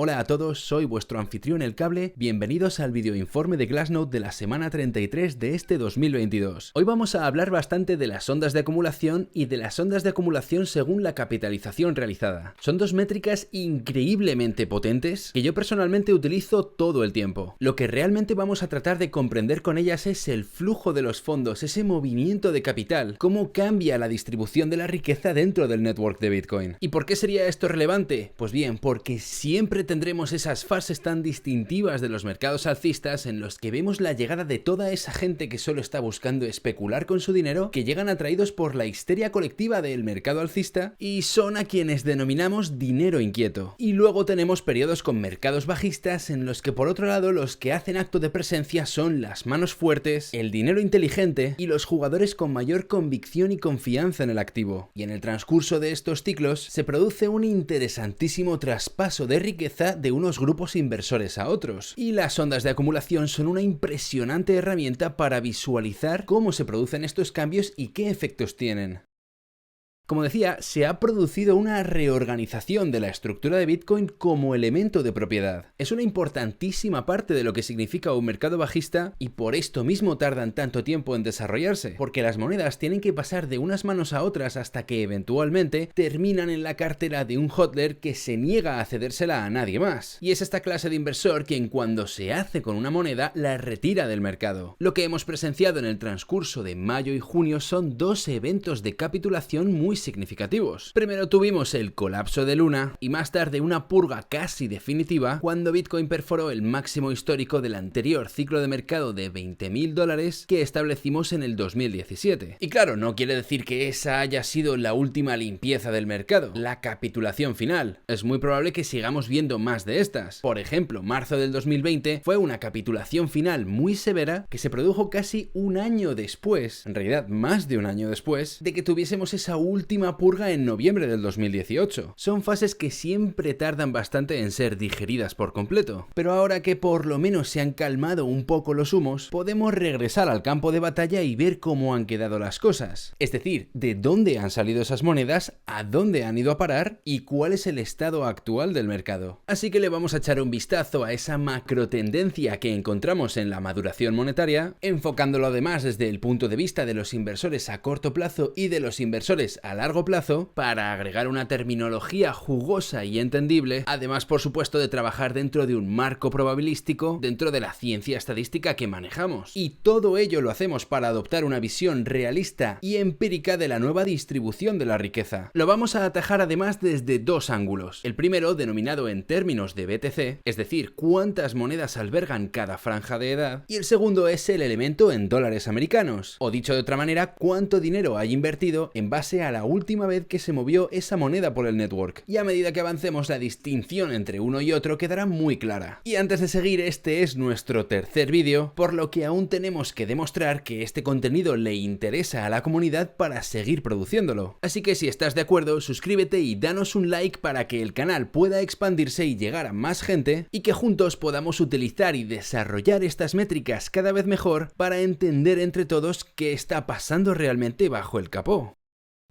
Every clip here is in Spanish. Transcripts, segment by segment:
Hola a todos, soy vuestro anfitrión El Cable, bienvenidos al videoinforme de Glassnode de la semana 33 de este 2022. Hoy vamos a hablar bastante de las ondas de acumulación y de las ondas de acumulación según la capitalización realizada. Son dos métricas increíblemente potentes que yo personalmente utilizo todo el tiempo. Lo que realmente vamos a tratar de comprender con ellas es el flujo de los fondos, ese movimiento de capital, cómo cambia la distribución de la riqueza dentro del network de Bitcoin. ¿Y por qué sería esto relevante? Pues bien, porque siempre tendremos esas fases tan distintivas de los mercados alcistas en los que vemos la llegada de toda esa gente que solo está buscando especular con su dinero, que llegan atraídos por la histeria colectiva del mercado alcista y son a quienes denominamos dinero inquieto. Y luego tenemos periodos con mercados bajistas en los que por otro lado los que hacen acto de presencia son las manos fuertes, el dinero inteligente y los jugadores con mayor convicción y confianza en el activo. Y en el transcurso de estos ciclos se produce un interesantísimo traspaso de riqueza de unos grupos inversores a otros, y las ondas de acumulación son una impresionante herramienta para visualizar cómo se producen estos cambios y qué efectos tienen. Como decía, se ha producido una reorganización de la estructura de Bitcoin como elemento de propiedad. Es una importantísima parte de lo que significa un mercado bajista y por esto mismo tardan tanto tiempo en desarrollarse, porque las monedas tienen que pasar de unas manos a otras hasta que eventualmente terminan en la cartera de un hodler que se niega a cedérsela a nadie más. Y es esta clase de inversor quien cuando se hace con una moneda la retira del mercado. Lo que hemos presenciado en el transcurso de mayo y junio son dos eventos de capitulación muy significativos. Primero tuvimos el colapso de Luna y más tarde una purga casi definitiva cuando Bitcoin perforó el máximo histórico del anterior ciclo de mercado de $20.000 que establecimos en el 2017. Y claro, no quiere decir que esa haya sido la última limpieza del mercado, la capitulación final. Es muy probable que sigamos viendo más de estas. Por ejemplo, marzo del 2020 fue una capitulación final muy severa que se produjo casi un año después, en realidad más de un año después, de que tuviésemos esa última purga en noviembre del 2018. Son fases que siempre tardan bastante en ser digeridas por completo, pero ahora que por lo menos se han calmado un poco los humos, podemos regresar al campo de batalla y ver cómo han quedado las cosas. Es decir, de dónde han salido esas monedas, a dónde han ido a parar y cuál es el estado actual del mercado. Así que le vamos a echar un vistazo a esa macro tendencia que encontramos en la maduración monetaria, enfocándolo además desde el punto de vista de los inversores a corto plazo y de los inversores a largo plazo, para agregar una terminología jugosa y entendible, además por supuesto de trabajar dentro de un marco probabilístico dentro de la ciencia estadística que manejamos. Y todo ello lo hacemos para adoptar una visión realista y empírica de la nueva distribución de la riqueza. Lo vamos a atajar además desde dos ángulos. El primero, denominado en términos de BTC, es decir, cuántas monedas albergan cada franja de edad, y el segundo es el elemento en dólares americanos, o dicho de otra manera, cuánto dinero hay invertido en base a la última vez que se movió esa moneda por el network. Y a medida que avancemos, la distinción entre uno y otro quedará muy clara. Y antes de seguir, este es nuestro tercer vídeo, por lo que aún tenemos que demostrar que este contenido le interesa a la comunidad para seguir produciéndolo. Así que si estás de acuerdo, suscríbete y danos un like para que el canal pueda expandirse y llegar a más gente, y que juntos podamos utilizar y desarrollar estas métricas cada vez mejor para entender entre todos qué está pasando realmente bajo el capó.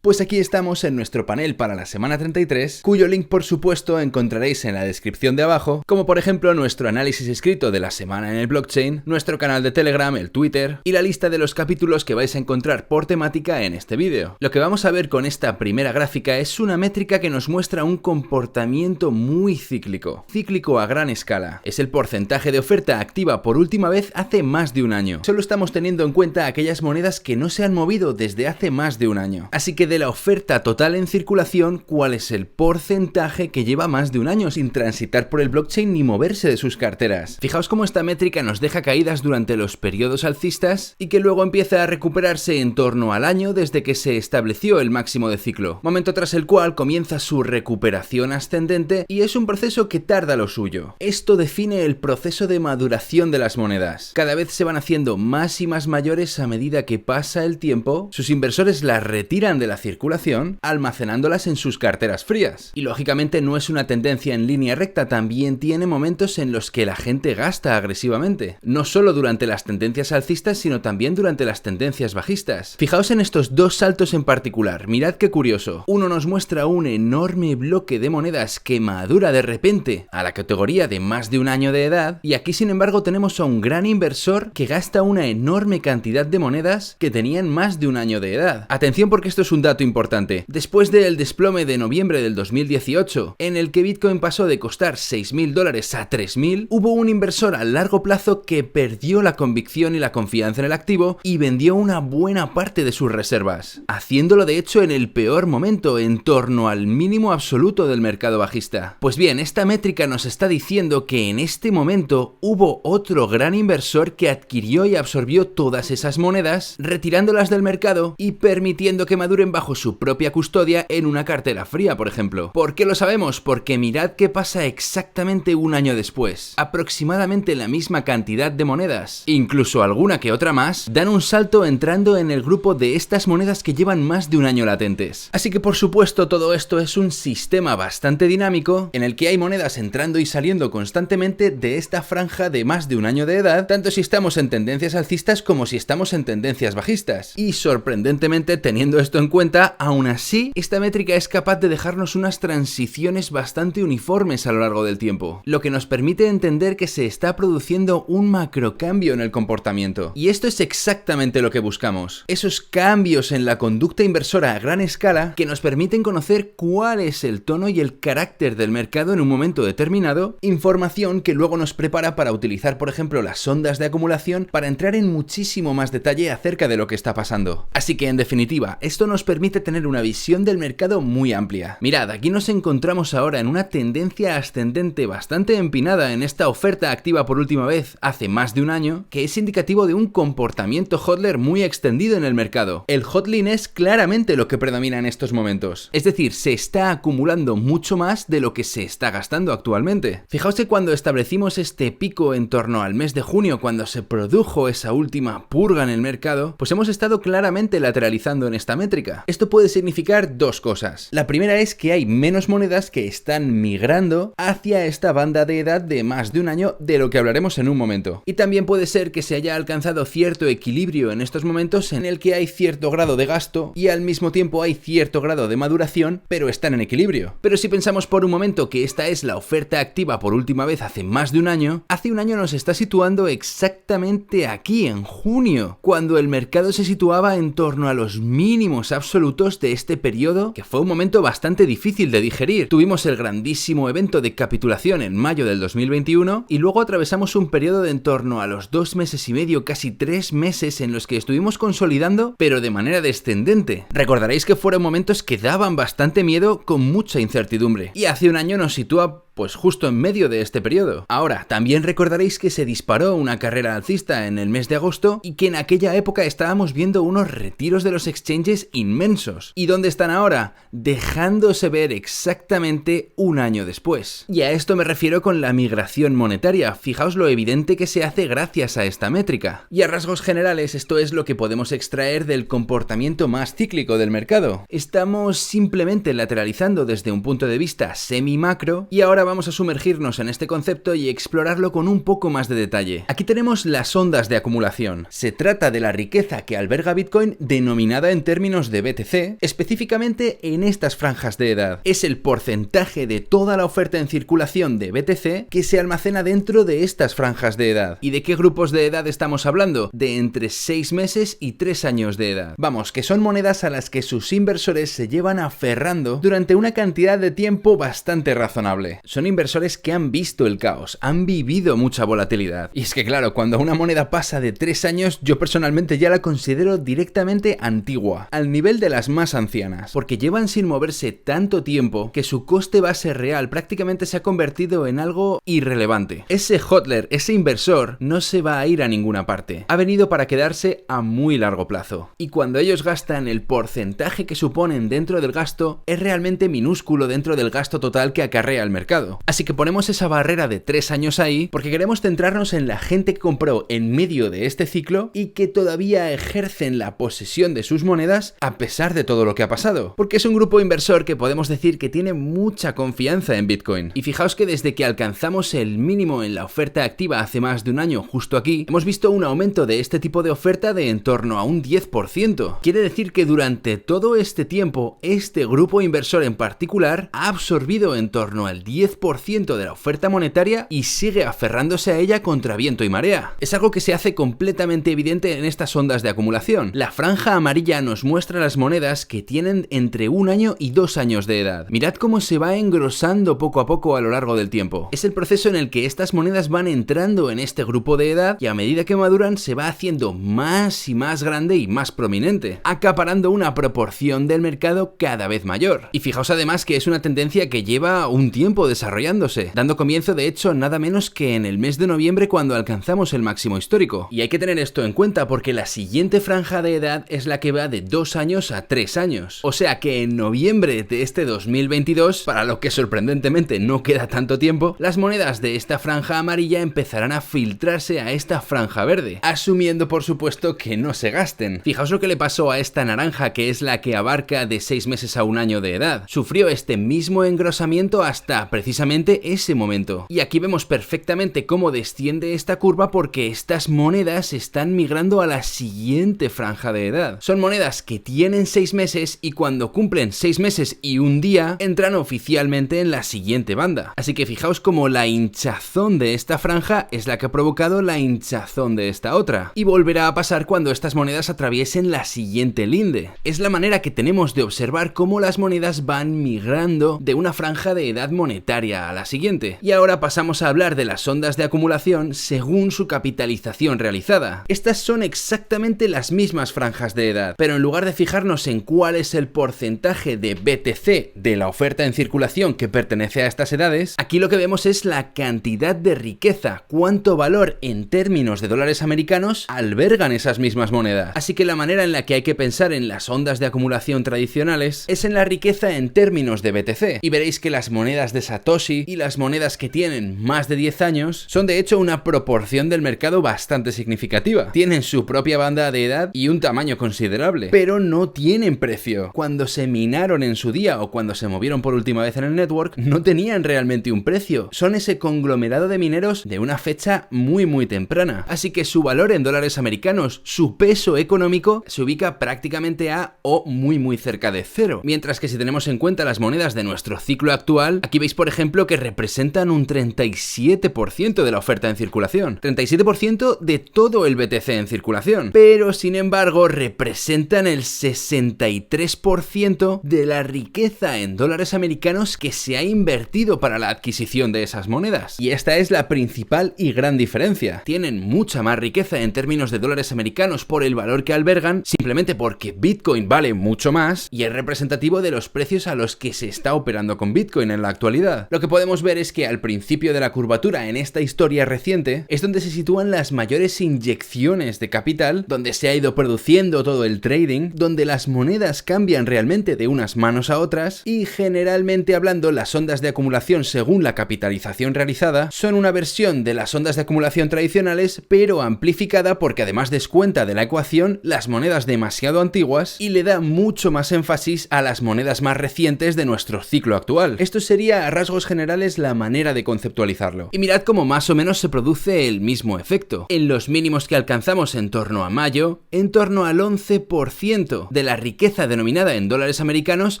Pues aquí estamos en nuestro panel para la semana 33, cuyo link por supuesto encontraréis en la descripción de abajo, como por ejemplo nuestro análisis escrito de la semana en el blockchain, nuestro canal de Telegram, el Twitter y la lista de los capítulos que vais a encontrar por temática en este vídeo. Lo que vamos a ver con esta primera gráfica es una métrica que nos muestra un comportamiento muy cíclico a gran escala. Es el porcentaje de oferta activa por última vez hace más de un año. Solo estamos teniendo en cuenta aquellas monedas que no se han movido desde hace más de un año. Así que de la oferta total en circulación, ¿cuál es el porcentaje que lleva más de un año sin transitar por el blockchain ni moverse de sus carteras? Fijaos cómo esta métrica nos deja caídas durante los periodos alcistas y que luego empieza a recuperarse en torno al año desde que se estableció el máximo de ciclo, momento tras el cual comienza su recuperación ascendente y es un proceso que tarda lo suyo. Esto define el proceso de maduración de las monedas. Cada vez se van haciendo más y más mayores a medida que pasa el tiempo, sus inversores las retiran de la circulación, almacenándolas en sus carteras frías. Y lógicamente no es una tendencia en línea recta, también tiene momentos en los que la gente gasta agresivamente. No solo durante las tendencias alcistas, sino también durante las tendencias bajistas. Fijaos en estos dos saltos en particular, mirad qué curioso. Uno nos muestra un enorme bloque de monedas que madura de repente a la categoría de más de un año de edad, y aquí sin embargo tenemos a un gran inversor que gasta una enorme cantidad de monedas que tenían más de un año de edad. Atención, porque esto es un dato importante. Después del desplome de noviembre del 2018, en el que Bitcoin pasó de costar $6.000 a 3.000, hubo un inversor a largo plazo que perdió la convicción y la confianza en el activo y vendió una buena parte de sus reservas, haciéndolo de hecho en el peor momento, en torno al mínimo absoluto del mercado bajista. Pues bien, esta métrica nos está diciendo que en este momento hubo otro gran inversor que adquirió y absorbió todas esas monedas, retirándolas del mercado y permitiendo que maduren bajo su propia custodia en una cartera fría, por ejemplo. ¿Por qué lo sabemos? Porque mirad qué pasa exactamente un año después. Aproximadamente la misma cantidad de monedas, incluso alguna que otra más, dan un salto entrando en el grupo de estas monedas que llevan más de un año latentes. Así que por supuesto todo esto es un sistema bastante dinámico en el que hay monedas entrando y saliendo constantemente de esta franja de más de un año de edad, tanto si estamos en tendencias alcistas como si estamos en tendencias bajistas. Y sorprendentemente, teniendo esto en cuenta, aún así esta métrica es capaz de dejarnos unas transiciones bastante uniformes a lo largo del tiempo, lo que nos permite entender que se está produciendo un macrocambio en el comportamiento. Y esto es exactamente lo que buscamos, esos cambios en la conducta inversora a gran escala que nos permiten conocer cuál es el tono y el carácter del mercado en un momento determinado, información que luego nos prepara para utilizar, por ejemplo, las ondas de acumulación para entrar en muchísimo más detalle acerca de lo que está pasando. Así que en definitiva, esto nos permite tener una visión del mercado muy amplia. Mirad, aquí nos encontramos ahora en una tendencia ascendente bastante empinada en esta oferta activa por última vez hace más de un año, que es indicativo de un comportamiento hodler muy extendido en el mercado. El hodling es claramente lo que predomina en estos momentos, es decir, se está acumulando mucho más de lo que se está gastando actualmente. Fijaos que cuando establecimos este pico en torno al mes de junio, cuando se produjo esa última purga en el mercado, pues hemos estado claramente lateralizando en esta métrica. Esto puede significar dos cosas. La primera es que hay menos monedas que están migrando hacia esta banda de edad de más de un año, de lo que hablaremos en un momento. Y también puede ser que se haya alcanzado cierto equilibrio en estos momentos en el que hay cierto grado de gasto y al mismo tiempo hay cierto grado de maduración, pero están en equilibrio. Pero si pensamos por un momento que esta es la oferta activa por última vez hace más de un año, hace un año nos está situando exactamente aquí, en junio, cuando el mercado se situaba en torno a los mínimos absolutos de este periodo, que fue un momento bastante difícil de digerir. Tuvimos el grandísimo evento de capitulación en mayo del 2021 y luego atravesamos un periodo de en torno a los 2 meses y medio, casi 3 meses en los que estuvimos consolidando, pero de manera descendente. Recordaréis que fueron momentos que daban bastante miedo, con mucha incertidumbre, y hace un año nos sitúa pues justo en medio de este periodo. Ahora, también recordaréis que se disparó una carrera alcista en el mes de agosto y que en aquella época estábamos viendo unos retiros de los exchanges inmensos. ¿Y dónde están ahora? Dejándose ver exactamente un año después. Y a esto me refiero con la migración monetaria. Fijaos lo evidente que se hace gracias a esta métrica. Y a rasgos generales, esto es lo que podemos extraer del comportamiento más cíclico del mercado. Estamos simplemente lateralizando desde un punto de vista semi-macro y ahora vamos a sumergirnos en este concepto y explorarlo con un poco más de detalle. Aquí tenemos las ondas de acumulación. Se trata de la riqueza que alberga Bitcoin denominada en términos de BTC, específicamente en estas franjas de edad. Es el porcentaje de toda la oferta en circulación de BTC que se almacena dentro de estas franjas de edad. ¿Y de qué grupos de edad estamos hablando? De entre 6 meses y 3 años de edad. Vamos, que son monedas a las que sus inversores se llevan aferrando durante una cantidad de tiempo bastante razonable. Son inversores que han visto el caos, han vivido mucha volatilidad. Y es que claro, cuando una moneda pasa de 3 años, yo personalmente ya la considero directamente antigua, al nivel de las más ancianas, porque llevan sin moverse tanto tiempo que su coste base real prácticamente se ha convertido en algo irrelevante. Ese hodler, ese inversor, no se va a ir a ninguna parte. Ha venido para quedarse a muy largo plazo. Y cuando ellos gastan el porcentaje que suponen dentro del gasto, es realmente minúsculo dentro del gasto total que acarrea el mercado. mercado. Así que ponemos esa barrera de 3 años ahí porque queremos centrarnos en la gente que compró en medio de este ciclo y que todavía ejercen la posesión de sus monedas a pesar de todo lo que ha pasado. Porque es un grupo inversor que podemos decir que tiene mucha confianza en Bitcoin. Y fijaos que desde que alcanzamos el mínimo en la oferta activa hace más de un año justo aquí, hemos visto un aumento de este tipo de oferta de en torno a un 10%. Quiere decir que durante todo este tiempo, este grupo inversor en particular ha absorbido en torno al 10% de la oferta monetaria y sigue aferrándose a ella contra viento y marea. Es algo que se hace completamente evidente en estas ondas de acumulación. La franja amarilla nos muestra las monedas que tienen entre 1 año y 2 años de edad. Mirad cómo se va engrosando poco a poco a lo largo del tiempo. Es el proceso en el que estas monedas van entrando en este grupo de edad y a medida que maduran se va haciendo más y más grande y más prominente, acaparando una proporción del mercado cada vez mayor. Y fijaos además que es una tendencia que lleva un tiempo desarrollándose, dando comienzo de hecho nada menos que en el mes de noviembre cuando alcanzamos el máximo histórico. Y hay que tener esto en cuenta porque la siguiente franja de edad es la que va de 2 años a 3 años. O sea que en noviembre de este 2022, para lo que sorprendentemente no queda tanto tiempo, las monedas de esta franja amarilla empezarán a filtrarse a esta franja verde, asumiendo por supuesto que no se gasten. Fijaos lo que le pasó a esta naranja, que es la que abarca de 6 meses a 1 año de edad. Sufrió este mismo engrosamiento hasta precisamente ese momento. Y aquí vemos perfectamente cómo desciende esta curva porque estas monedas están migrando a la siguiente franja de edad. Son monedas que tienen 6 meses y cuando cumplen 6 meses y 1 día entran oficialmente en la siguiente banda. Así que fijaos cómo la hinchazón de esta franja es la que ha provocado la hinchazón de esta otra. Y volverá a pasar cuando estas monedas atraviesen la siguiente linde. Es la manera que tenemos de observar cómo las monedas van migrando de una franja de edad monetaria a la siguiente. Y ahora pasamos a hablar de las ondas de acumulación según su capitalización realizada. Estas son exactamente las mismas franjas de edad, pero en lugar de fijarnos en cuál es el porcentaje de BTC de la oferta en circulación que pertenece a estas edades, aquí lo que vemos es la cantidad de riqueza, cuánto valor en términos de dólares americanos albergan esas mismas monedas. Así que la manera en la que hay que pensar en las ondas de acumulación tradicionales es en la riqueza en términos de BTC. Y veréis que las monedas de Satoshi y las monedas que tienen más de 10 años son de hecho una proporción del mercado bastante significativa. Tienen su propia banda de edad y un tamaño considerable, pero no tienen precio. Cuando se minaron en su día o cuando se movieron por última vez en el network, no tenían realmente un precio. Son ese conglomerado de mineros de una fecha muy temprana. Así que su valor en dólares americanos, su peso económico, se ubica prácticamente a o muy cerca de cero. Mientras que si tenemos en cuenta las monedas de nuestro ciclo actual, aquí veis por ejemplo que representan un 37% de la oferta en circulación. 37% de todo el BTC en circulación. Pero sin embargo representan el 63% de la riqueza en dólares americanos que se ha invertido para la adquisición de esas monedas. Y esta es la principal y gran diferencia. Tienen mucha más riqueza en términos de dólares americanos por el valor que albergan, simplemente porque Bitcoin vale mucho más y es representativo de los precios a los que se está operando con Bitcoin en la actualidad. Lo que podemos ver es que al principio de la curvatura en esta historia reciente es donde se sitúan las mayores inyecciones de capital, donde se ha ido produciendo todo el trading, donde las monedas cambian realmente de unas manos a otras y generalmente hablando las ondas de acumulación según la capitalización realizada son una versión de las ondas de acumulación tradicionales pero amplificada porque además descuenta de la ecuación las monedas demasiado antiguas y le da mucho más énfasis a las monedas más recientes de nuestro ciclo actual. Esto sería a rasgos generales la manera de conceptualizarlo. Y mirad cómo más o menos se produce el mismo efecto. En los mínimos que alcanzamos en torno a mayo, en torno al 11% de la riqueza denominada en dólares americanos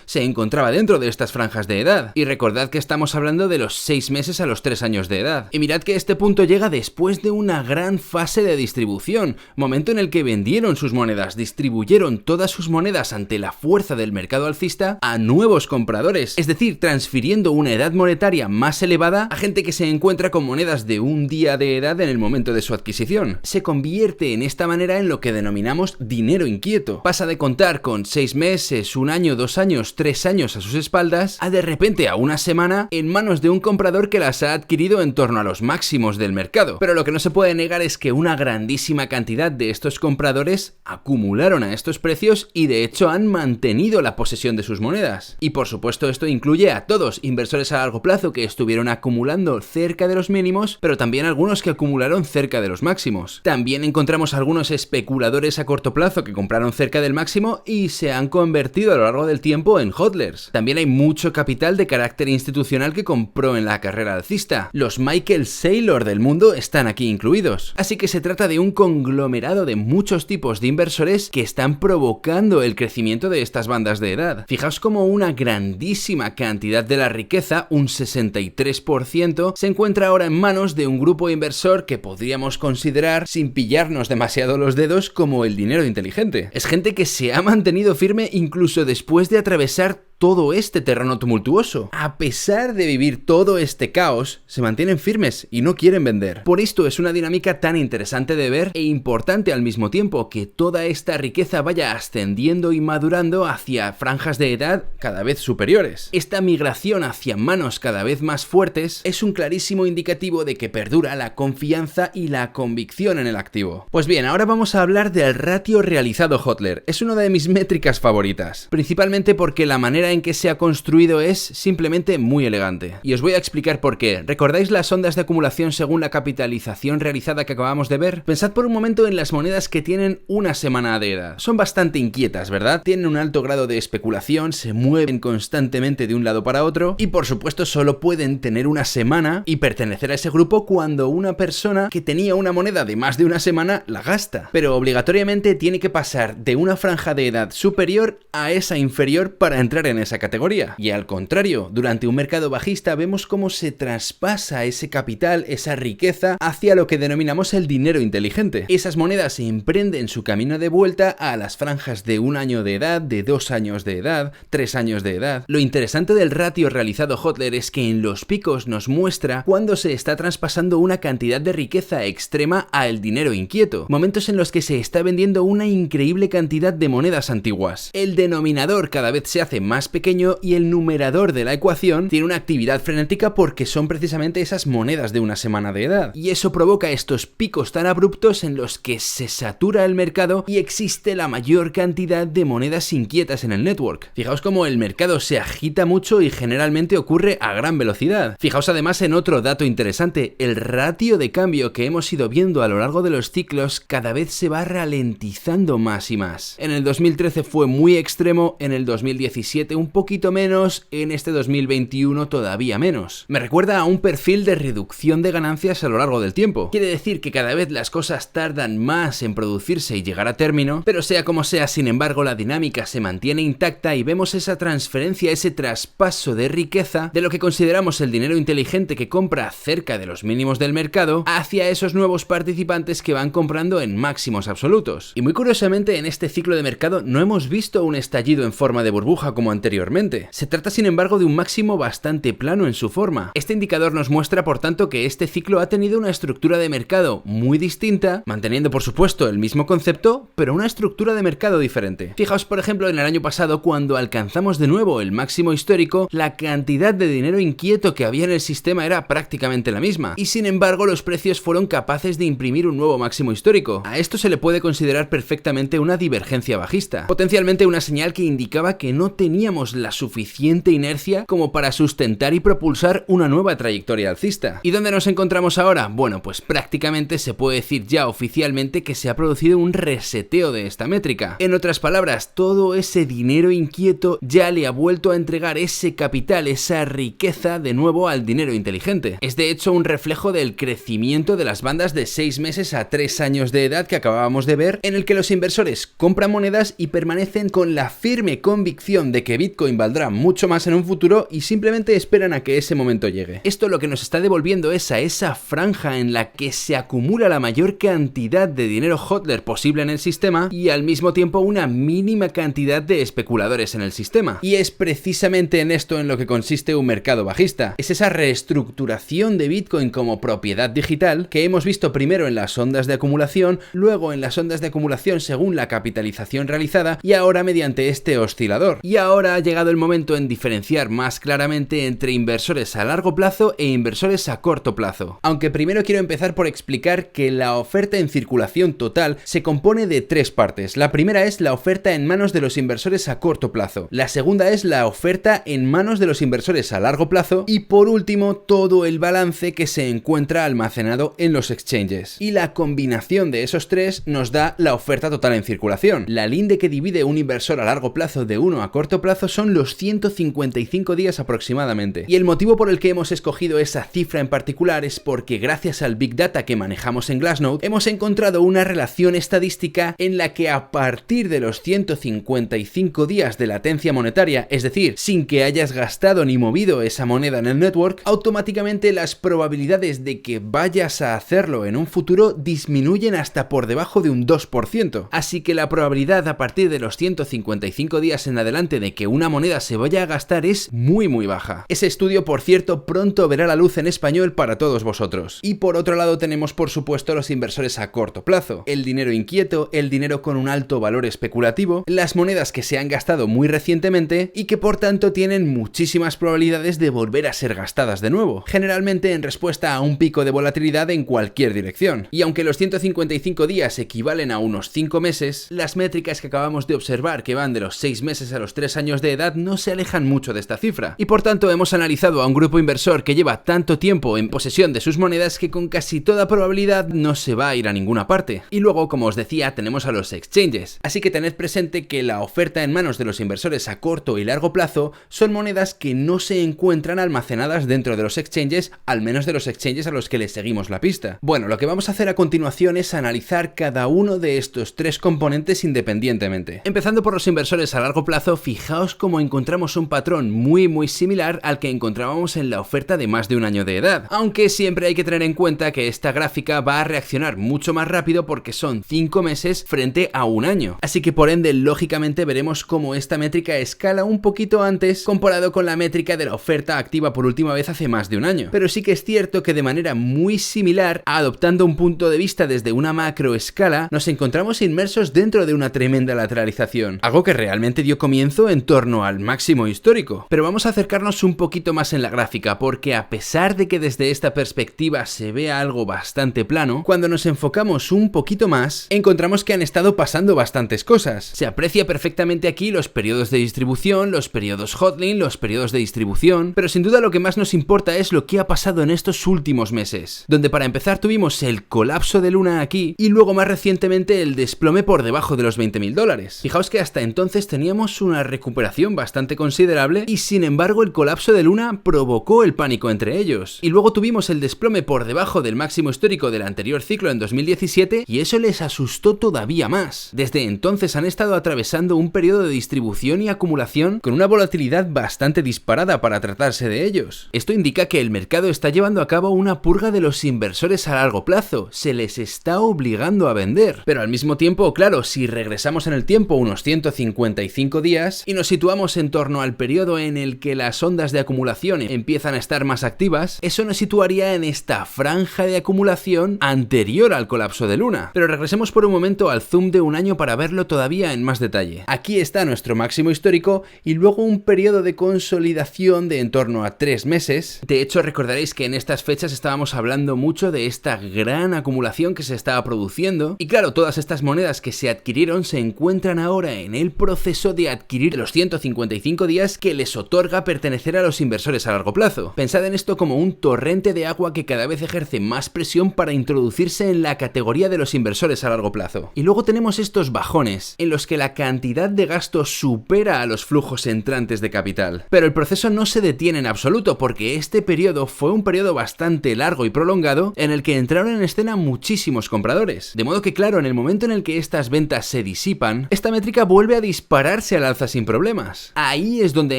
se encontraba dentro de estas franjas de edad. Y recordad que estamos hablando de los 6 meses a los 3 años de edad. Y mirad que este punto llega después de una gran fase de distribución, momento en el que vendieron sus monedas, distribuyeron todas sus monedas ante la fuerza del mercado alcista a nuevos compradores, es decir, transfiriendo una edad monetaria más elevada a gente que se encuentra con monedas de 1 día de edad en el momento de su adquisición. Se convierte en esta manera en lo que denominamos dinero inquieto. Pasa de contar con 6 meses, 1 año, 2 años, 3 años a sus espaldas a de repente a una semana en manos de un comprador que las ha adquirido en torno a los máximos del mercado. Pero lo que no se puede negar es que una grandísima cantidad de estos compradores acumularon a estos precios y de hecho han mantenido la posesión de sus monedas. Y por supuesto esto incluye a todos, inversores a largo plazo que estuvieron acumulando cerca de los mínimos, pero también algunos que acumularon cerca de los máximos. También encontramos algunos especuladores a corto plazo que compraron cerca del máximo y se han convertido a lo largo del tiempo en hodlers. También hay mucho capital de carácter institucional que compró en la carrera alcista. Los Michael Saylor del mundo están aquí incluidos. Así que se trata de un conglomerado de muchos tipos de inversores que están provocando el crecimiento de estas bandas de edad. Fijaos como una grandísima cantidad de la riqueza, un 63%, se encuentra ahora en manos de un grupo inversor que podríamos considerar, sin pillarnos demasiado los dedos, como el dinero inteligente. Es gente que se ha mantenido firme incluso después de atravesar todo este terreno tumultuoso. A pesar de vivir todo este caos, se mantienen firmes y no quieren vender. Por esto es una dinámica tan interesante de ver e importante al mismo tiempo, que toda esta riqueza vaya ascendiendo y madurando hacia franjas de edad cada vez superiores. Esta migración hacia manos cada vez más fuertes es un clarísimo indicativo de que perdura la confianza y la convicción en el activo. Pues bien, ahora vamos a hablar del ratio realizado hodler. Es una de mis métricas favoritas, principalmente porque la manera en que se ha construido es simplemente muy elegante. Y os voy a explicar por qué. ¿Recordáis las ondas de acumulación según la capitalización realizada que acabamos de ver? Pensad por un momento en las monedas que tienen una semana de edad. Son bastante inquietas, ¿verdad? Tienen un alto grado de especulación, se mueven constantemente de un lado para otro y por supuesto solo pueden tener una semana y pertenecer a ese grupo cuando una persona que tenía una moneda de más de una semana la gasta. Pero obligatoriamente tiene que pasar de una franja de edad superior a esa inferior para entrar en esa categoría. Y al contrario, durante un mercado bajista vemos cómo se traspasa ese capital, esa riqueza, hacia lo que denominamos el dinero inteligente. Esas monedas emprenden su camino de vuelta a las franjas de 1 año de edad, de 2 años de edad, 3 años de edad. Lo interesante del ratio realizado hodler es que en los picos nos muestra cuando se está traspasando una cantidad de riqueza extrema al dinero inquieto, momentos en los que se está vendiendo una increíble cantidad de monedas antiguas. El denominador cada vez se hace más pequeño y el numerador de la ecuación tiene una actividad frenética porque son precisamente esas monedas de una semana de edad. Y eso provoca estos picos tan abruptos en los que se satura el mercado y existe la mayor cantidad de monedas inquietas en el network. Fijaos cómo el mercado se agita mucho y generalmente ocurre a gran velocidad. Fijaos además en otro dato interesante, el ratio de cambio que hemos ido viendo a lo largo de los ciclos cada vez se va ralentizando más y más. En el 2013 fue muy extremo, en el 2017 un poquito menos, en este 2021 todavía menos. Me recuerda a un perfil de reducción de ganancias a lo largo del tiempo. Quiere decir que cada vez las cosas tardan más en producirse y llegar a término, pero sea como sea, sin embargo, la dinámica se mantiene intacta y vemos esa transferencia, ese traspaso de riqueza de lo que consideramos el dinero inteligente que compra cerca de los mínimos del mercado hacia esos nuevos participantes que van comprando en máximos absolutos. Y muy curiosamente, en este ciclo de mercado no hemos visto un estallido en forma de burbuja como anteriormente. Se trata sin embargo de un máximo bastante plano en su forma. Este indicador nos muestra por tanto que este ciclo ha tenido una estructura de mercado muy distinta, manteniendo por supuesto el mismo concepto, pero una estructura de mercado diferente. Fijaos por ejemplo en el año pasado, cuando alcanzamos de nuevo el máximo histórico, la cantidad de dinero inquieto que había en el sistema era prácticamente la misma, y sin embargo los precios fueron capaces de imprimir un nuevo máximo histórico. A esto se le puede considerar perfectamente una divergencia bajista, potencialmente una señal que indicaba que no teníamos la suficiente inercia como para sustentar y propulsar una nueva trayectoria alcista. ¿Y dónde nos encontramos ahora? Bueno, pues prácticamente se puede decir ya oficialmente que se ha producido un reseteo de esta métrica. En otras palabras, todo ese dinero inquieto ya le ha vuelto a entregar ese capital, esa riqueza de nuevo al dinero inteligente. Es de hecho un reflejo del crecimiento de las bandas de 6 meses a 3 años de edad que acabábamos de ver, en el que los inversores compran monedas y permanecen con la firme convicción de que Bitcoin valdrá mucho más en un futuro y simplemente esperan a que ese momento llegue. Esto lo que nos está devolviendo es a esa franja en la que se acumula la mayor cantidad de dinero hodler posible en el sistema y al mismo tiempo una mínima cantidad de especuladores en el sistema. Y es precisamente en esto en lo que consiste un mercado bajista. Es esa reestructuración de Bitcoin como propiedad digital que hemos visto primero en las ondas de acumulación, luego en las ondas de acumulación según la capitalización realizada y ahora mediante este oscilador. Y ahora ahora ha llegado el momento en diferenciar más claramente entre inversores a largo plazo e inversores a corto plazo. Aunque primero quiero empezar por explicar que la oferta en circulación total se compone de tres partes. La primera es la oferta en manos de los inversores a corto plazo. La segunda es la oferta en manos de los inversores a largo plazo. Y por último, todo el balance que se encuentra almacenado en los exchanges. Y la combinación de esos tres nos da la oferta total en circulación. La linde que divide un inversor a largo plazo de uno a corto plazo son los 155 días aproximadamente. Y el motivo por el que hemos escogido esa cifra en particular es porque gracias al Big Data que manejamos en Glassnode hemos encontrado una relación estadística en la que a partir de los 155 días de latencia monetaria, es decir, sin que hayas gastado ni movido esa moneda en el network, automáticamente las probabilidades de que vayas a hacerlo en un futuro disminuyen hasta por debajo de un 2%. Así que la probabilidad a partir de los 155 días en adelante de que una moneda se vaya a gastar es muy baja. Ese estudio, por cierto, pronto verá la luz en español para todos vosotros. Y por otro lado tenemos por supuesto los inversores a corto plazo, el dinero inquieto, el dinero con un alto valor especulativo, las monedas que se han gastado muy recientemente y que por tanto tienen muchísimas probabilidades de volver a ser gastadas de nuevo, generalmente en respuesta a un pico de volatilidad en cualquier dirección. Y aunque los 155 días equivalen a unos 5 meses, las métricas que acabamos de observar, que van de los 6 meses a los 3 años de edad, no se alejan mucho de esta cifra. Y por tanto hemos analizado a un grupo inversor que lleva tanto tiempo en posesión de sus monedas que con casi toda probabilidad no se va a ir a ninguna parte. Y luego, como os decía, tenemos a los exchanges. Así que tened presente que la oferta en manos de los inversores a corto y largo plazo son monedas que no se encuentran almacenadas dentro de los exchanges, al menos de los exchanges a los que les seguimos la pista. Bueno, lo que vamos a hacer a continuación es analizar cada uno de estos tres componentes independientemente. Empezando por los inversores a largo plazo, fijaos cómo encontramos un patrón muy similar al que encontrábamos en la oferta de más de un año de edad, aunque siempre hay que tener en cuenta que esta gráfica va a reaccionar mucho más rápido porque son 5 meses frente a un año, así que por ende lógicamente veremos cómo esta métrica escala un poquito antes comparado con la métrica de la oferta activa por última vez hace más de un año, pero sí que es cierto que de manera muy similar, adoptando un punto de vista desde una macro escala, nos encontramos inmersos dentro de una tremenda lateralización, algo que realmente dio comienzo en torno al máximo histórico. Pero vamos a acercarnos un poquito más en la gráfica, porque a pesar de que desde esta perspectiva se vea algo bastante plano, cuando nos enfocamos un poquito más, encontramos que han estado pasando bastantes cosas. Se aprecia perfectamente aquí los periodos de distribución, los periodos Hotlink, los periodos de distribución, pero sin duda lo que más nos importa es lo que ha pasado en estos últimos meses, donde para empezar tuvimos el colapso de Luna aquí y luego más recientemente el desplome por debajo de los $20.000. Fijaos que hasta entonces teníamos una recuperación bastante considerable y sin embargo el colapso de Luna provocó el pánico entre ellos. Y luego tuvimos el desplome por debajo del máximo histórico del anterior ciclo en 2017 y eso les asustó todavía más. Desde entonces han estado atravesando un periodo de distribución y acumulación con una volatilidad bastante disparada para tratarse de ellos. Esto indica que el mercado está llevando a cabo una purga de los inversores a largo plazo, se les está obligando a vender. Pero al mismo tiempo, claro, si regresamos en el tiempo unos 155 días y nos situamos en torno al periodo en el que las ondas de acumulación empiezan a estar más activas, eso nos situaría en esta franja de acumulación anterior al colapso de Luna. Pero regresemos por un momento al zoom de un año para verlo todavía en más detalle. Aquí está nuestro máximo histórico y luego un periodo de consolidación de en torno a 3 meses. De hecho, recordaréis que en estas fechas estábamos hablando mucho de esta gran acumulación que se estaba produciendo y claro, todas estas monedas que se adquirieron se encuentran ahora en el proceso de adquirir los 155 días que les otorga pertenecer a los inversores a largo plazo. Pensad en esto como un torrente de agua que cada vez ejerce más presión para introducirse en la categoría de los inversores a largo plazo. Y luego tenemos estos bajones, en los que la cantidad de gasto supera a los flujos entrantes de capital. Pero el proceso no se detiene en absoluto, porque este periodo fue un periodo bastante largo y prolongado en el que entraron en escena muchísimos compradores. De modo que claro, en el momento en el que estas ventas se disipan, esta métrica vuelve a dispararse al alza sin problemas. Ahí es donde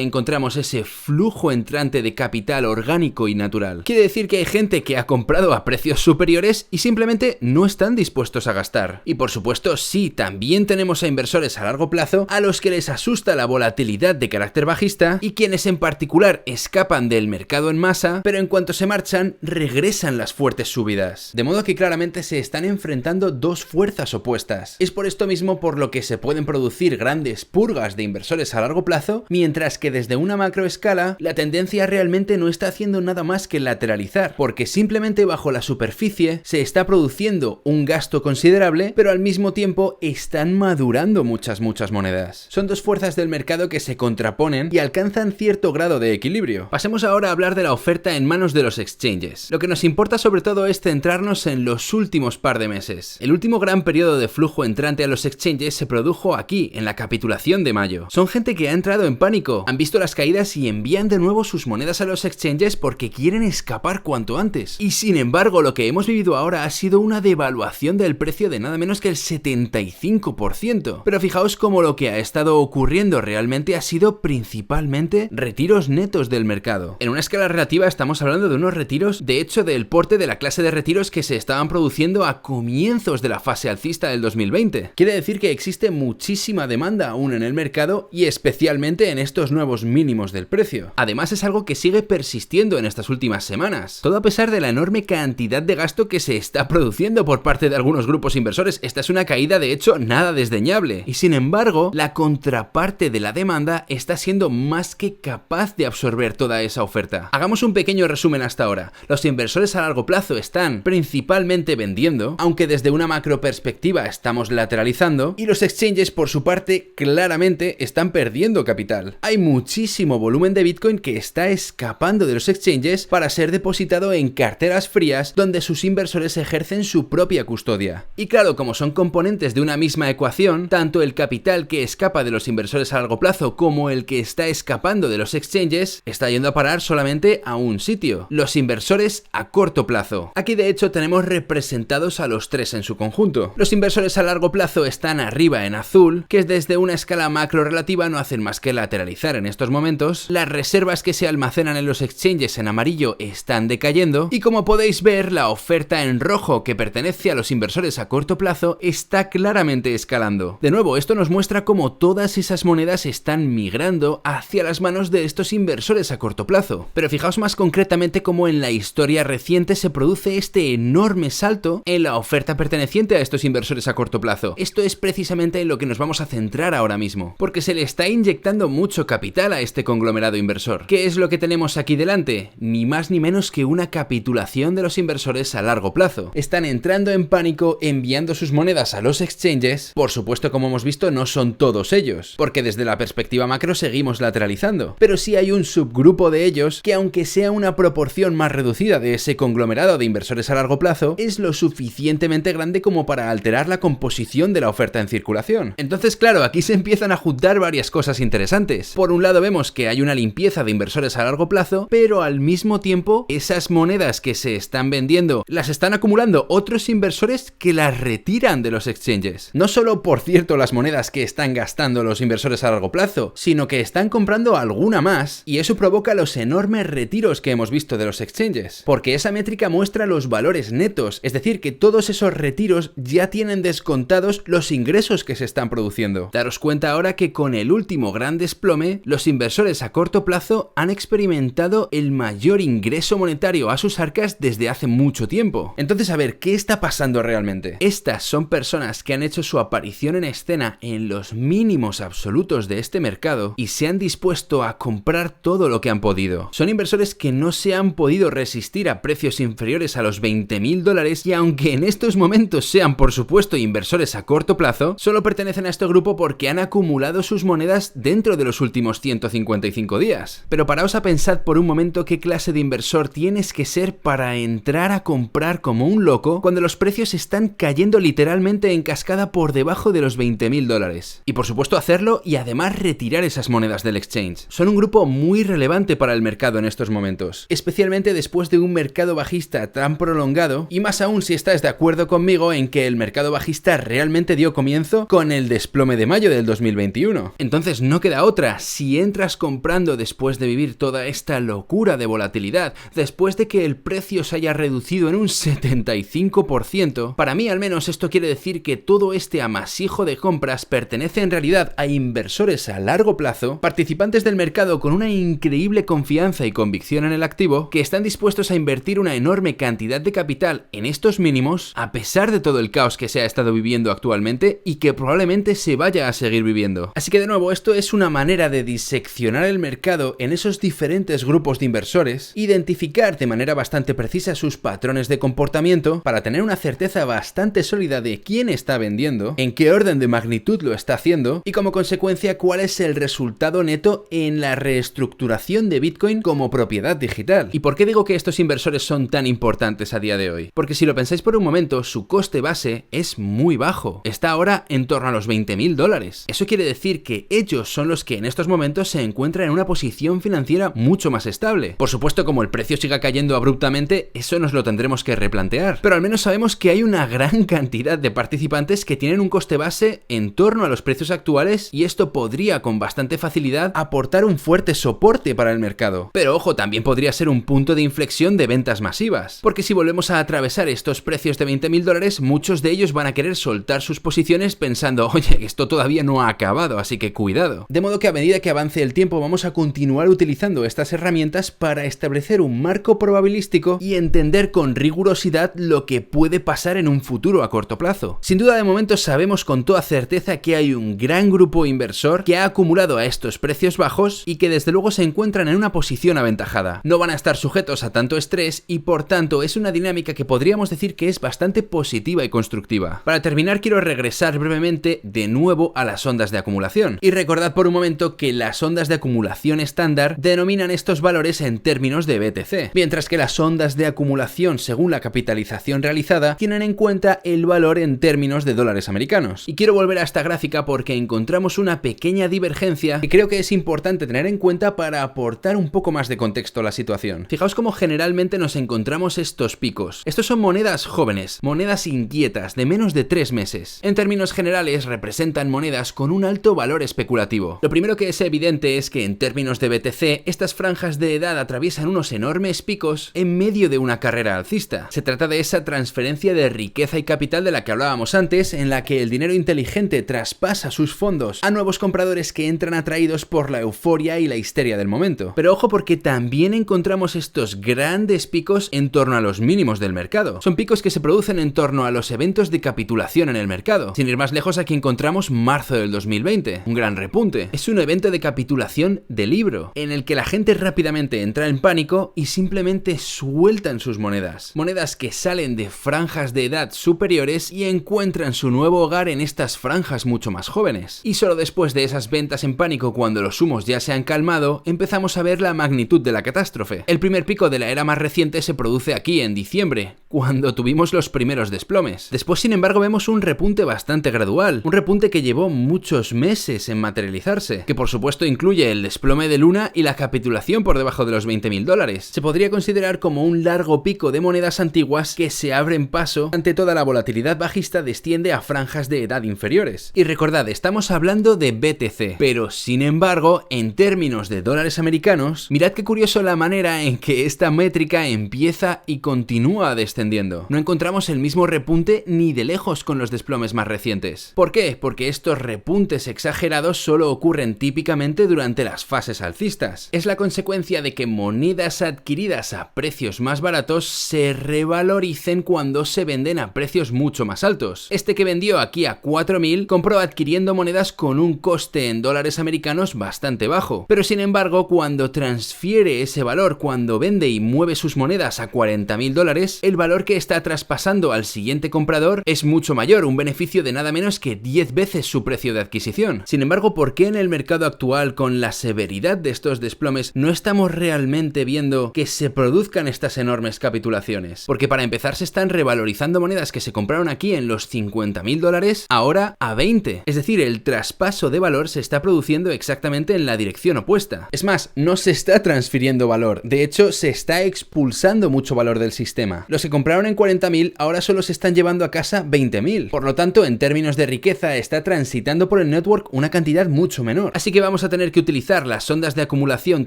encontramos ese flujo entrante de capital orgánico y natural. Quiere decir que hay gente que ha comprado a precios superiores y simplemente no están dispuestos a gastar. Y por supuesto, sí, también tenemos a inversores a largo plazo a los que les asusta la volatilidad de carácter bajista y quienes en particular escapan del mercado en masa, pero en cuanto se marchan, regresan las fuertes subidas. De modo que claramente se están enfrentando dos fuerzas opuestas. Es por esto mismo por lo que se pueden producir grandes purgas de inversores a largo plazo, mientras que desde una macroescala la tendencia realmente no está haciendo nada más que lateralizar, porque simplemente bajo la superficie se está produciendo un gasto considerable, pero al mismo tiempo están madurando muchas monedas. Son dos fuerzas del mercado que se contraponen y alcanzan cierto grado de equilibrio. Pasemos ahora a hablar de la oferta en manos de los exchanges. Lo que nos importa sobre todo es centrarnos en los últimos par de meses. El último gran periodo de flujo entrante a los exchanges se produjo aquí, en la capitulación de mayo. Son gente que ha entrado en pánico, han visto las caídas y envían de nuevo sus monedas a los exchanges porque quieren escapar cuanto antes. Y sin embargo, lo que hemos vivido ahora ha sido una devaluación del precio de nada menos que el 75%. Pero fijaos cómo lo que ha estado ocurriendo realmente ha sido principalmente retiros netos del mercado. En una escala relativa estamos hablando de unos retiros, de hecho, del porte de la clase de retiros que se estaban produciendo a comienzos de la fase alcista del 2020. Quiere decir que existe muchísima demanda aún en el mercado y especialmente en estos nuevos mínimos del precio. Además es algo que sigue persistiendo en estas últimas semanas. Todo a pesar de la enorme cantidad de gasto que se está produciendo por parte de algunos grupos inversores. Esta es una caída de hecho nada desdeñable. Y sin embargo, la contraparte de la demanda está siendo más que capaz de absorber toda esa oferta. Hagamos un pequeño resumen hasta ahora. Los inversores a largo plazo están principalmente vendiendo, aunque desde una macro perspectiva estamos lateralizando, y los exchanges por su parte claramente están perdiendo capital. Hay muchísimo volumen de Bitcoin que está escapando de los exchanges para ser depositado en carteras frías donde sus inversores ejercen su propia custodia. Y claro, como son componentes de una misma ecuación, tanto el capital que escapa de los inversores a largo plazo como el que está escapando de los exchanges está yendo a parar solamente a un sitio: los inversores a corto plazo. Aquí de hecho tenemos representados a los tres en su conjunto. Los inversores a largo plazo están arriba en azul, que desde una escala macro relativa no hacen más que lateralizar en estos momentos. Las reservas que se almacenan en los exchanges en amarillo están decayendo y, como podéis ver, la oferta en rojo, que pertenece a los inversores a corto plazo, está claramente escalando. De nuevo, esto nos muestra cómo todas esas monedas están migrando hacia las manos de estos inversores a corto plazo. Pero fijaos más concretamente cómo en la historia reciente se produce este enorme salto en la oferta perteneciente a estos inversores a corto plazo. Esto es precisamente en lo que nos vamos a centrar ahora mismo, porque se le está inyectando mucho capital a este conglomerado inversor. ¿Qué es lo que tenemos aquí delante? Ni más ni menos que una capitulación de los inversores a largo plazo. Están entrando en pánico, enviando sus monedas a los exchanges. Por supuesto, como hemos visto, no son todos ellos, porque desde la perspectiva macro seguimos lateralizando, pero sí hay un subgrupo de ellos que, aunque sea una proporción más reducida de ese conglomerado de inversores a largo plazo, es lo suficientemente grande como para alterar la composición de la oferta en circulación. Entonces, claro, aquí se empiezan a juntar varias cosas interesantes. Por un lado vemos que hay una limpieza de inversores a largo plazo, pero al mismo tiempo esas monedas que se están vendiendo las están acumulando otros inversores que las retiran de los exchanges. No solo, por cierto, las monedas que están gastando los inversores a largo plazo, sino que están comprando alguna más, y eso provoca los enormes retiros que hemos visto de los exchanges, porque esa métrica muestra los valores netos, es decir, que todos esos retiros ya tienen descontados los ingresos que se están produciendo. Daros cuenta ahora que con el último gran desplome, los inversores a corto plazo han experimentado el mayor ingreso monetario a sus arcas desde hace mucho tiempo. Entonces, a ver, ¿qué está pasando realmente? Estas son personas que han hecho su aparición en escena en los mínimos absolutos de este mercado y se han dispuesto a comprar todo lo que han podido. Son inversores que no se han podido resistir a precios inferiores a los $20.000 y, aunque en estos momentos sean por supuesto inversores a corto plazo, solo pertenecen a este grupo porque han acumulado sus monedas dentro de los últimos 155 días. Pero paraos a pensar por un momento qué clase de inversor tienes que ser para entrar a comprar como un loco cuando los precios están cayendo literalmente en cascada por debajo de los $20.000. Y por supuesto hacerlo y además retirar esas monedas del exchange. Son un grupo muy relevante para el mercado en estos momentos, especialmente después de un mercado bajista tan prolongado, y más aún si estás de acuerdo conmigo en que el mercado bajista realmente dio comienzo con el desplome de mayo del 2021. Entonces no queda otra: si entras comprando después de vivir toda esta locura de volatilidad, después de que el precio se haya reducido en un 75%, para mí al menos esto quiere decir que todo este amasijo de compras pertenece en realidad a inversores a largo plazo, participantes del mercado con una increíble confianza y convicción en el activo, que están dispuestos a invertir una enorme cantidad de capital en estos mínimos a pesar de todo el caos que se ha estado viviendo actualmente y que probablemente se vaya a seguir viviendo. Así que de nuevo, nuevo, esto es una manera de diseccionar el mercado en esos diferentes grupos de inversores, identificar de manera bastante precisa sus patrones de comportamiento para tener una certeza bastante sólida de quién está vendiendo, en qué orden de magnitud lo está haciendo y como consecuencia cuál es el resultado neto en la reestructuración de Bitcoin como propiedad digital. ¿Y por qué digo que estos inversores son tan importantes a día de hoy? Porque si lo pensáis por un momento, su coste base es muy bajo. Está ahora en torno a los $20.000. Eso quiere decir que ellos son los que en estos momentos se encuentran en una posición financiera mucho más estable. Por supuesto, como el precio siga cayendo abruptamente, eso nos lo tendremos que replantear. Pero al menos sabemos que hay una gran cantidad de participantes que tienen un coste base en torno a los precios actuales y esto podría con bastante facilidad aportar un fuerte soporte para el mercado. Pero ojo, también podría ser un punto de inflexión de ventas masivas. Porque si volvemos a atravesar estos precios de $20.000, muchos de ellos van a querer soltar sus posiciones pensando, oye, esto todavía no ha acabado, así que cuidado. De modo que a medida que avance el tiempo vamos a continuar utilizando estas herramientas para establecer un marco probabilístico y entender con rigurosidad lo que puede pasar en un futuro a corto plazo. Sin duda, de momento sabemos con toda certeza que hay un gran grupo inversor que ha acumulado a estos precios bajos y que desde luego se encuentran en una posición aventajada. No van a estar sujetos a tanto estrés y por tanto es una dinámica que podríamos decir que es bastante positiva y constructiva. Para terminar, quiero regresar brevemente de nuevo a las ondas de acumulación. Y recordad por un momento que las ondas de acumulación estándar denominan estos valores en términos de BTC, mientras que las ondas de acumulación según la capitalización realizada tienen en cuenta el valor en términos de dólares americanos. Y quiero volver a esta gráfica porque encontramos una pequeña divergencia que creo que es importante tener en cuenta para aportar un poco más de contexto a la situación. Fijaos cómo generalmente nos encontramos estos picos. Estos son monedas jóvenes, monedas inquietas de menos de 3 meses. En términos generales representan monedas con un alto valor especulativo. Lo primero que es evidente es que en términos de BTC, estas franjas de edad atraviesan unos enormes picos en medio de una carrera alcista. Se trata de esa transferencia de riqueza y capital de la que hablábamos antes, en la que el dinero inteligente traspasa sus fondos a nuevos compradores que entran atraídos por la euforia y la histeria del momento. Pero ojo, porque también encontramos estos grandes picos en torno a los mínimos del mercado. Son picos que se producen en torno a los eventos de capitulación en el mercado. Sin ir más lejos, aquí encontramos marzo del 2020, un gran repunte. Es un evento de capitulación de libro, en el que la gente rápidamente entra en pánico y simplemente sueltan sus monedas. Monedas que salen de franjas de edad superiores y encuentran su nuevo hogar en estas franjas mucho más jóvenes. Y solo después de esas ventas en pánico, cuando los humos ya se han calmado, empezamos a ver la magnitud de la catástrofe. El primer pico de la era más reciente se produce aquí en diciembre, cuando tuvimos los primeros desplomes. Después, sin embargo, vemos un repunte bastante gradual, un repunte que llevó muchos meses en materializarse, que por supuesto incluye el desplome de Luna y la capitulación por debajo de los $20.000. Se podría considerar como un largo pico de monedas antiguas que se abren paso ante toda la volatilidad bajista desciende a franjas de edad inferiores. Y recordad, estamos hablando de BTC, pero sin embargo, en términos de dólares americanos, mirad qué curioso la manera en que esta métrica empieza y continúa descendiendo. No encontramos el mismo repunte ni de lejos con los desplomes más recientes. ¿Por qué? Porque estos repuntes exagerados solo ocurren típicamente durante las fases alcistas. Es la consecuencia de que monedas adquiridas a precios más baratos se revaloricen cuando se venden a precios mucho más altos. Este que vendió aquí a 4.000 compró adquiriendo monedas con un coste en dólares americanos bastante bajo. Pero sin embargo, cuando transfiere ese valor, cuando vende y mueve sus monedas a $40.000, el valor que está traspasando al siguiente comprador es mucho mayor, un beneficio de nada menos que 10 veces su precio de adquisición. Sin embargo, ¿por qué en el mercado actual, con la severidad de estos desplomes, no estamos realmente viendo que se produzcan estas enormes capitulaciones? Porque para empezar se están revalorizando monedas que se compraron aquí en los $50.000 ahora a 20. Es decir, el traspaso de valor se está produciendo exactamente en la dirección opuesta. Es más, no se está transfiriendo valor, de hecho se está expulsando mucho valor del sistema. Los que compraron en 40.000 ahora solo se están llevando a casa 20.000. Por lo tanto, en términos de riqueza está transitando por el network una cantidad mucho menor. Así que vamos a tener que utilizar las ondas de acumulación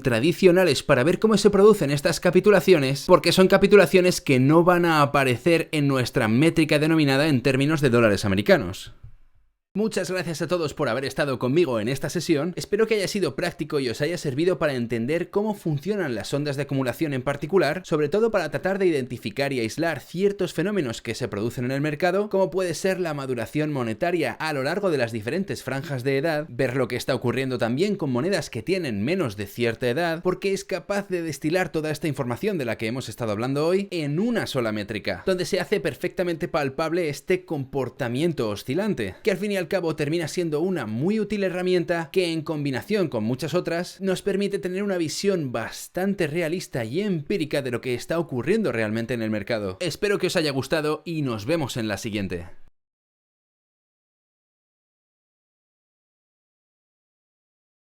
tradicionales para ver cómo se producen estas capitulaciones, porque son capitulaciones que no van a aparecer en nuestra métrica denominada en términos de dólares americanos. Muchas gracias a todos por haber estado conmigo en esta sesión, espero que haya sido práctico y os haya servido para entender cómo funcionan las ondas de acumulación en particular, sobre todo para tratar de identificar y aislar ciertos fenómenos que se producen en el mercado, como puede ser la maduración monetaria a lo largo de las diferentes franjas de edad, ver lo que está ocurriendo también con monedas que tienen menos de cierta edad, porque es capaz de destilar toda esta información de la que hemos estado hablando hoy en una sola métrica, donde se hace perfectamente palpable este comportamiento oscilante, que al fin y al cabo termina siendo una muy útil herramienta que en combinación con muchas otras nos permite tener una visión bastante realista y empírica de lo que está ocurriendo realmente en el mercado. Espero que os haya gustado y nos vemos en la siguiente.